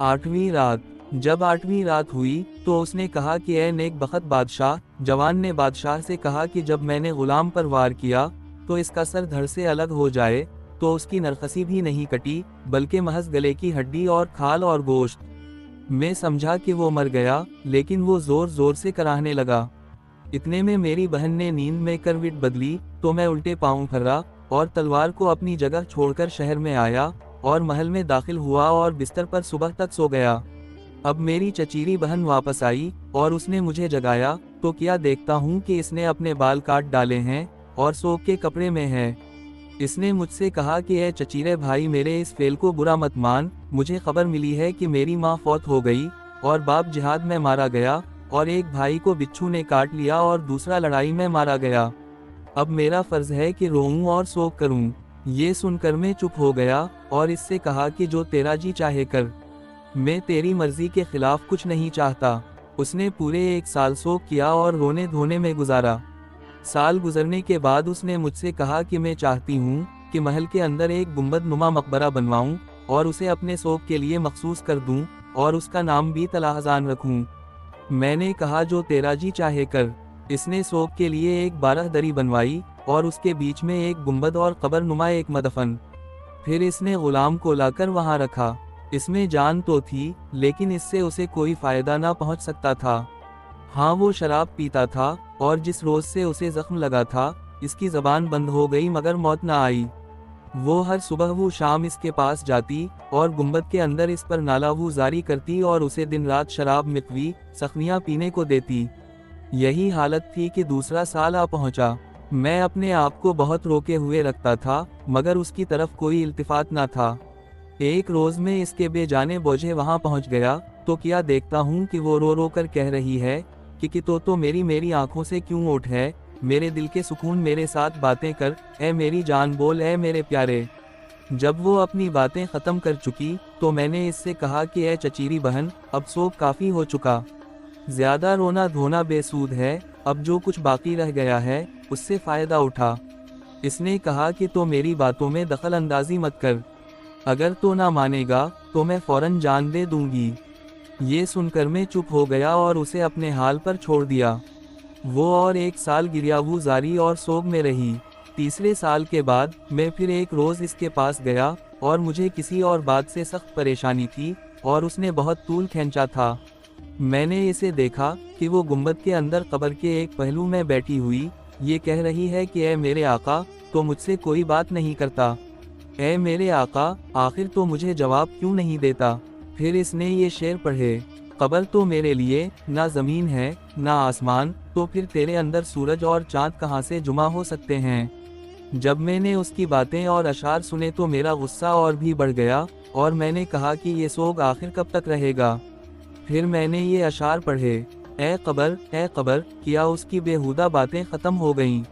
8वीं रात। जब 8वीं रात हुई तो उसने कहा कि ए नेक बख्त बादशाह। जवान ने बादशाह से कहा कि जब मैंने गुलाम पर वार किया तो इसका सर धड़ से अलग हो जाए, तो उसकी नरखसी भी नहीं कटी, बल्कि महज गले की हड्डी और खाल और गोश्त। मैं समझा कि वो मर गया, लेकिन वो जोर जोर से कराहने लगा। इतने में मेरी बहन ने नींद में करवट बदली, तो मैं उल्टे पांव फर्रा और तलवार को अपनी जगह छोड़कर शहर में आया और महल में दाखिल हुआ और बिस्तर पर सुबह तक सो गया। अब मेरी चचीरी बहन वापस आई और उसने मुझे जगाया, तो क्या देखता हूँ कि इसने अपने बाल काट डाले हैं और सोग के कपड़े में है। इसने मुझसे कहा कि ए चचीरे भाई, मेरे इस फेल को बुरा मत मान। मुझे खबर मिली है कि मेरी माँ फौत हो गई और बाप जिहाद में मारा गया और एक भाई को बिच्छू ने काट लिया और दूसरा लड़ाई में मारा गया। अब मेरा फर्ज है कि रोऊं और शोक करूं। ये सुनकर मैं चुप हो गया और इससे कहा कि जो तेरा जी चाहे कर, मैं तेरी मर्जी के खिलाफ कुछ नहीं चाहता। उसने पूरे 1 साल शोक किया और रोने धोने में गुजारा। साल गुजरने के बाद उसने मुझसे कहा कि मैं चाहती हूँ कि महल के अंदर एक गुंबद नुमा मकबरा बनवाऊं और उसे अपने शोक के लिए मखसूस कर दूं और उसका नाम भी तलाहजान रखूं। मैंने कहा जो तेरा जी चाहे कर। इसने शोक के लिए एक 12 दरी बनवाई और उसके बीच में एक गुंबद और कबर नुमा एक मदफन। फिर इसने गुलाम को लाकर वहां रखा। इसमें जान तो थी, लेकिन इससे उसे कोई फायदा ना पहुंच सकता था। हाँ, वो शराब पीता था और जिस रोज से उसे जख्म लगा था, इसकी जबान बंद हो गई मगर मौत ना आई। वो हर सुबह वो शाम इसके पास जाती और गुंबद के अंदर इस पर नाला वो जारी करती और उसे दिन रात शराब मिकवी सखनियाँ पीने को देती। यही हालत थी कि दूसरा साल आ पहुंचा। मैं अपने आप को बहुत रोके हुए रखता था, मगर उसकी तरफ कोई इल्तिफात ना था। एक रोज में इसके बेजाने बोझे वहां पहुंच गया, तो क्या देखता हूं कि वो रो रो कर कह रही है कि तो मेरी आंखों से क्यों ओट है, मेरे दिल के सुकून मेरे साथ बातें कर, ए मेरी जान बोल, ए मेरे प्यारे। जब वो अपनी बातें खत्म कर चुकी तो मैंने इससे कहा कि ए चचीरी बहन, अब शोक काफी हो चुका, ज्यादा रोना धोना बेसूद है, अब जो कुछ बाकी रह गया है उससे फायदा उठा। इसने कहा कि तो मेरी बातों में दखल अंदाजी मत कर, अगर तो ना मानेगा तो मैं फौरन जान दे दूंगी। ये सुनकर मैं चुप हो गया और उसे अपने हाल पर छोड़ दिया। वो और 1 साल गिरियावू जारी और सोग में रही। तीसरे साल के बाद मैं फिर एक रोज इसके पास गया और मुझे किसी और बात से सख्त परेशानी थी और उसने बहुत तूल खींचा था। मैंने इसे देखा कि वो गुंबद के अंदर कब्र के एक पहलू में बैठी हुई ये कह रही है कि ए मेरे आका, तो मुझसे कोई बात नहीं करता, ए मेरे आका, आखिर तो मुझे जवाब क्यों नहीं देता। फिर इसने ये शेर पढ़े, कब्र तो मेरे लिए ना ज़मीन है ना आसमान, तो फिर तेरे अंदर सूरज और चाँद कहाँ से जुमा हो सकते हैं। जब मैंने उसकी बातें और अशार सुने तो मेरा गुस्सा और भी बढ़ गया और मैंने कहा कि ये सोग आखिर कब तक रहेगा। फिर मैंने ये अशार पढ़े, ए कब्र, क्या उसकी बेहुदा बातें ख़त्म हो गईं,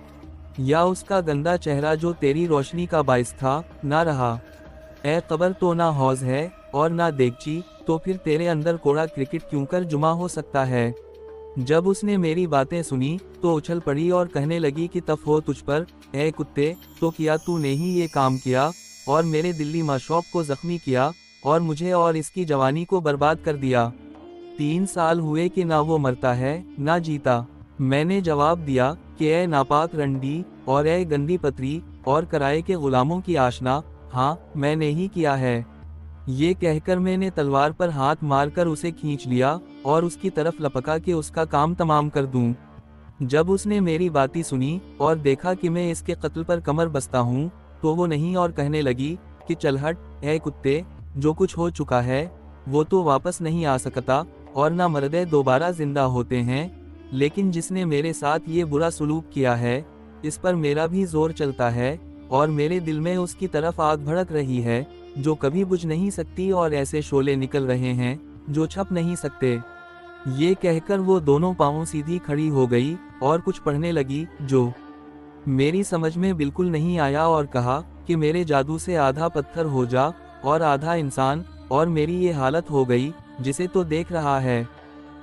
या उसका गंदा चेहरा जो तेरी रोशनी का बाइस था ना रहा। ए कब्र, तो ना हौज है और ना देगची, तो फिर तेरे अंदर कोड़ा क्रिकेट क्यों कर जुमा हो सकता है। जब उसने मेरी बातें सुनी तो उछल पड़ी और कहने लगी कि तफ हो तुझ पर, ए कुत्ते, तो क्या तूने ही ये काम किया और मेरे दिल्ली माशौक को जख्मी किया और मुझे और इसकी जवानी को बर्बाद कर दिया। 3 साल हुए कि ना वो मरता है ना जीता। मैंने जवाब दिया कि ए नापाक रंडी और ए गंदी पतरी और कराए के गुलामों की आशना, हाँ मैंने ही किया है। ये कहकर मैंने तलवार पर हाथ मारकर उसे खींच लिया और उसकी तरफ लपका कि उसका काम तमाम कर दूं। जब उसने मेरी बातें सुनी और देखा कि मैं इसके कत्ल पर कमर बस्ता हूँ, तो वो नहीं और कहने लगी कि चल हट, ए कुत्ते, जो कुछ हो चुका है वो तो वापस नहीं आ सकता और ना मर्दे दोबारा जिंदा होते हैं, लेकिन जिसने मेरे साथ ये बुरा सलूक किया है इस पर मेरा भी जोर चलता है और मेरे दिल में उसकी तरफ आग भड़क रही है जो कभी बुझ नहीं सकती और ऐसे शोले निकल रहे हैं जो छप नहीं सकते। ये कहकर वो दोनों पांवों सीधी खड़ी हो गई और कुछ पढ़ने लगी जो मेरी समझ में बिल्कुल नहीं आया और कहा कि मेरे जादू से आधा पत्थर हो जा और आधा इंसान, और मेरी ये हालत हो गई जिसे तो देख रहा है।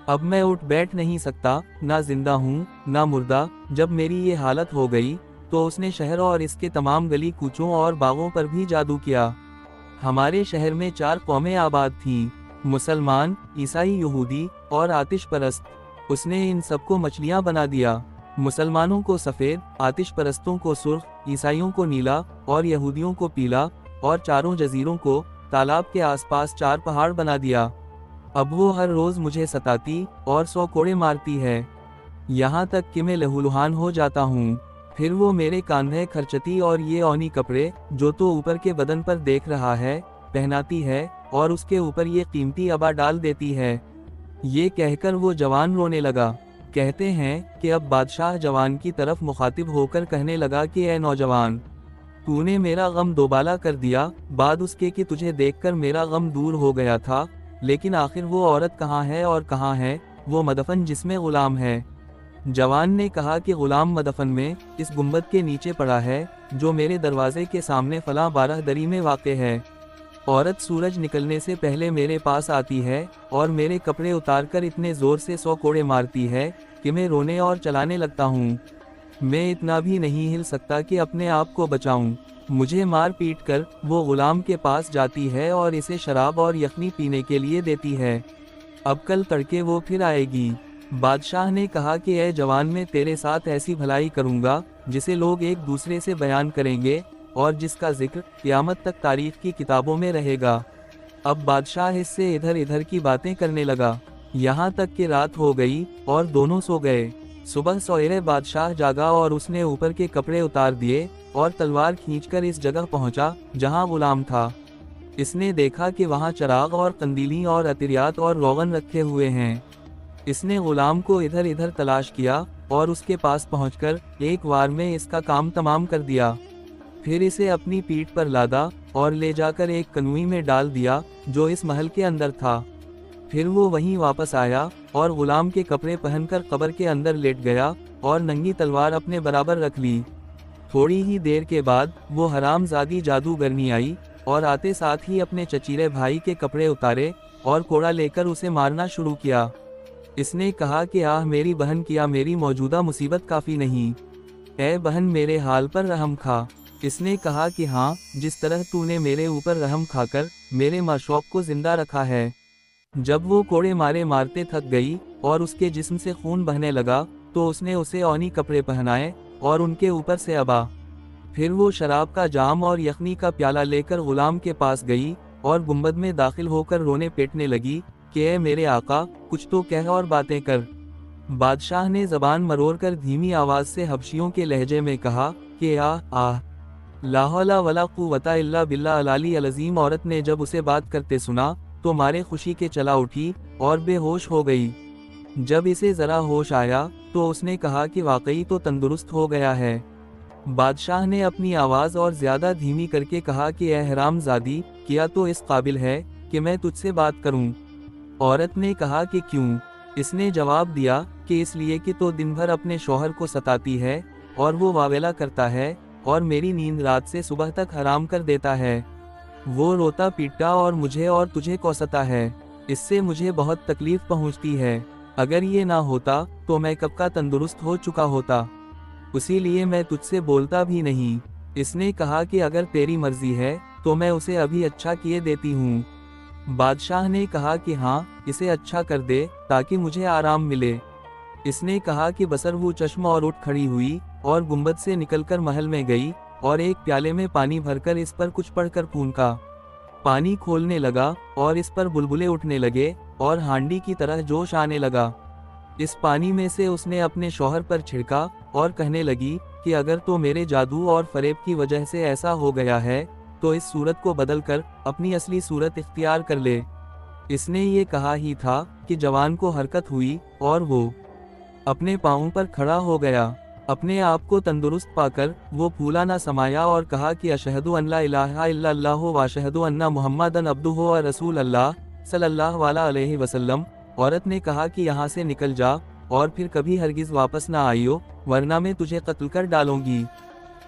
अब मैं उठ बैठ नहीं सकता, ना जिंदा हूँ ना मुर्दा। जब मेरी ये हालत हो गई तो उसने शहर और इसके तमाम गली कूचों और बागों पर भी जादू किया। हमारे शहर में 4 कौमें आबाद थीं। मुसलमान, ईसाई, यहूदी और आतिश परस्त, उसने इन सबको मछलियाँ बना दिया। मुसलमानों को सफ़ेद, आतिश परस्तों को सुर्ख, ईसाइयों को नीला और यहूदियों को पीला, और चारों जजीरों को तालाब के आसपास 4 पहाड़ बना दिया। अब वो हर रोज़ मुझे सताती और 100 कोड़े मारती है, यहाँ तक कि मैं लहूलुहान हो जाता हूँ। फिर वो मेरे कांधे खर्चती और ये ओनी कपड़े, जो तो ऊपर के बदन पर देख रहा है, पहनाती है और उसके ऊपर ये कीमती अबा डाल देती है। ये कहकर वो जवान रोने लगा। कहते हैं कि अब बादशाह जवान की तरफ मुखातिब होकर कहने लगा कि ए नौजवान, तूने मेरा गम दोबाला कर दिया, बाद उसके कि तुझे देखकर मेरा गम दूर हो गया था, लेकिन आखिर वो औरत कहाँ है और कहाँ है वो मदफन जिसमें गुलाम है? जवान ने कहा कि गुलाम मदफन में इस गुंबद के नीचे पड़ा है, जो मेरे दरवाजे के सामने फलां बारहदरी में वाक़े है। औरत सूरज निकलने से पहले मेरे पास आती है और मेरे कपड़े उतारकर इतने ज़ोर से 100 कोड़े मारती है कि मैं रोने और चलाने लगता हूँ। मैं इतना भी नहीं हिल सकता कि अपने आप को बचाऊं। मुझे मार पीट कर वो गुलाम के पास जाती है और इसे शराब और यखनी पीने के लिए देती है। अब कल तड़के वो फिर आएगी। बादशाह ने कहा कि ए जवान, मैं तेरे साथ ऐसी भलाई करूँगा जिसे लोग एक दूसरे से बयान करेंगे और जिसका जिक्र क़यामत तक तारीख की किताबों में रहेगा। अब बादशाह इससे इधर इधर की बातें करने लगा, यहाँ तक कि रात हो गई और दोनों सो गए। सुबह सवेरे बादशाह जागा और उसने ऊपर के कपड़े उतार दिए और तलवार खींचकर इस जगह पहुंचा जहां गुलाम था। इसने देखा कि वहां चराग और कंदीली और अतिरियात और रोगन रखे हुए हैं। इसने गुलाम को इधर इधर तलाश किया और उसके पास पहुंचकर एक वार में इसका काम तमाम कर दिया। फिर इसे अपनी पीठ पर लादा और ले जाकर एक कनुई में डाल दिया जो इस महल के अंदर था। फिर वो वहीं वापस आया और गुलाम के कपड़े पहनकर कब्र के अंदर लेट गया और नंगी तलवार अपने बराबर रख ली। थोड़ी ही देर के बाद वो हरामजादी जादूगरनी आई और आते साथ ही अपने चचीरे भाई के कपड़े उतारे और कोड़ा लेकर उसे मारना शुरू किया। इसने कहा कि आह मेरी बहन, किया मेरी मौजूदा मुसीबत काफ़ी नहीं, ए बहन मेरे हाल पर रहम खा। इसने कहा कि हाँ, जिस तरह तूने मेरे ऊपर रहम खाकर मेरे माशौक को जिंदा रखा है। जब वो कोड़े मारे मारते थक गई और उसके जिस्म से खून बहने लगा तो उसने उसे ओनी कपड़े पहनाए और उनके ऊपर से अबा। फिर वो शराब का जाम और यखनी का प्याला लेकर गुलाम के पास गई और गुंबद में दाखिल होकर रोने पेटने लगी कि ए मेरे आका, कुछ तो कह और बातें कर। बादशाह ने जबान मरोड़ कर धीमी आवाज़ से हबशियों के लहजे में कहा कि आह ला हौला वला कुव्वता इल्ला बिल्लाह अल-अली अज़ीम। औरत ने जब उसे बात करते सुना तो मारे खुशी के चला उठी और बेहोश हो गई। जब इसे ज़रा होश आया तो उसने कहा कि वाकई तो तंदुरुस्त हो गया है। बादशाह ने अपनी आवाज़ और ज़्यादा धीमी करके कहा कि ए हरामज़ादी, किया तो इस काबिल है कि मैं तुझसे बात करूं? औरत ने कहा कि क्यों? इसने जवाब दिया कि इसलिए कि तो दिन भर अपने शौहर को सताती है और वो वावेला करता है और मेरी नींद रात से सुबह तक हराम कर देता है। वो रोता पीटता और मुझे और तुझे कोसता है। इससे मुझे बहुत तकलीफ पहुंचती है। अगर ये ना होता तो मैं कब का तंदुरुस्त हो चुका होता। उसी लिए मैं तुझसे बोलता भी नहीं। इसने कहा कि अगर तेरी मर्जी है तो मैं उसे अभी अच्छा किए देती हूँ। बादशाह ने कहा कि हाँ, इसे अच्छा कर दे ताकि मुझे आराम मिले। इसने कहा कि बसर वो चश्म और उठ खड़ी हुई और गुंबद से निकलकर महल में गई और एक प्याले में पानी भरकर इस पर कुछ पढ़कर फूंका। पानी खोलने लगा और इस पर बुलबुले उठने लगे और हांडी की तरह जोश आने लगा। इस पानी में से उसने अपने शौहर पर छिड़का और कहने लगी कि अगर तो मेरे जादू और फरेब की वजह से ऐसा हो गया है तो इस सूरत को बदलकर अपनी असली सूरत इख्तियार कर ले। इसने ये कहा ही था कि जवान को हरकत हुई और वो अपने पाँवों पर खड़ा हो गया। अपने आप को तंदुरुस्त पाकर वो फूला ना समाया और कहा कि अशहदु अल्ला इलाहा इल्लल्लाहु व अशहदु अन्ना मुहम्मदन अब्दुहु व रसूल अल्लाह सल्लल्लाहु अलैहि वसल्लम। औरत ने कहा कि यहाँ से निकल जा और फिर कभी हरगिज वापस ना आइयो, वरना मैं तुझे कत्ल कर डालूंगी।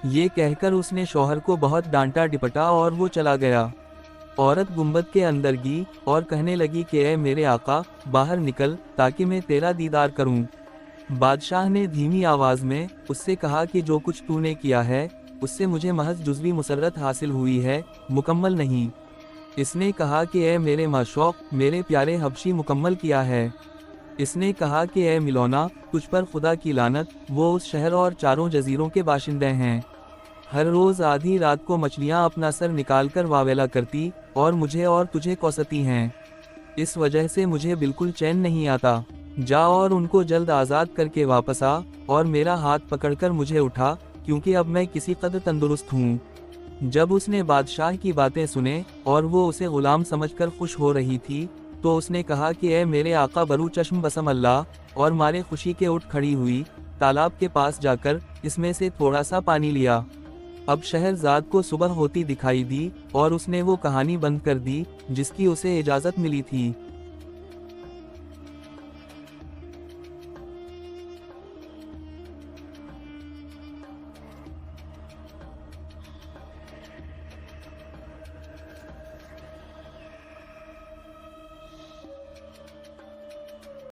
ये कहकर उसने शौहर को बहुत डांटा डिपटा और वो चला गया। औरत गुंबद के अंदर गई और कहने लगी कि ए मेरे आका, बाहर निकल ताकि मैं तेरा दीदार करूं। बादशाह ने धीमी आवाज़ में उससे कहा कि जो कुछ तूने किया है उससे मुझे महज जुज़वी मुसर्रत हासिल हुई है, मुकम्मल नहीं। اس نے کہا کہ اے میرے معشوق، میرے پیارے حبشی، مکمل کیا ہے۔ اس نے کہا کہ اے ملونا، تجھ پر خدا کی لعنت، وہ اس شہر اور چاروں جزیروں کے باشندے ہیں۔ ہر روز آدھی رات کو مچھلیاں اپنا سر نکال کر واویلا کرتی اور مجھے اور تجھے کوستی ہیں۔ اس وجہ سے مجھے بالکل چین نہیں آتا۔ جا اور ان کو جلد آزاد کر کے واپس آ اور میرا ہاتھ پکڑ کر مجھے اٹھا، کیونکہ اب میں کسی قدر تندرست ہوں۔ جب اس نے بادشاہ کی باتیں سنے اور وہ اسے غلام سمجھ کر خوش ہو رہی تھی، تو اس نے کہا کہ اے میرے آقا برو چشم بسم اللہ، اور مارے خوشی کے اٹھ کھڑی ہوئی، تالاب کے پاس جا کر اس میں سے تھوڑا سا پانی لیا۔ اب شہرزاد کو صبح ہوتی دکھائی دی اور اس نے وہ کہانی بند کر دی جس کی اسے اجازت ملی تھی۔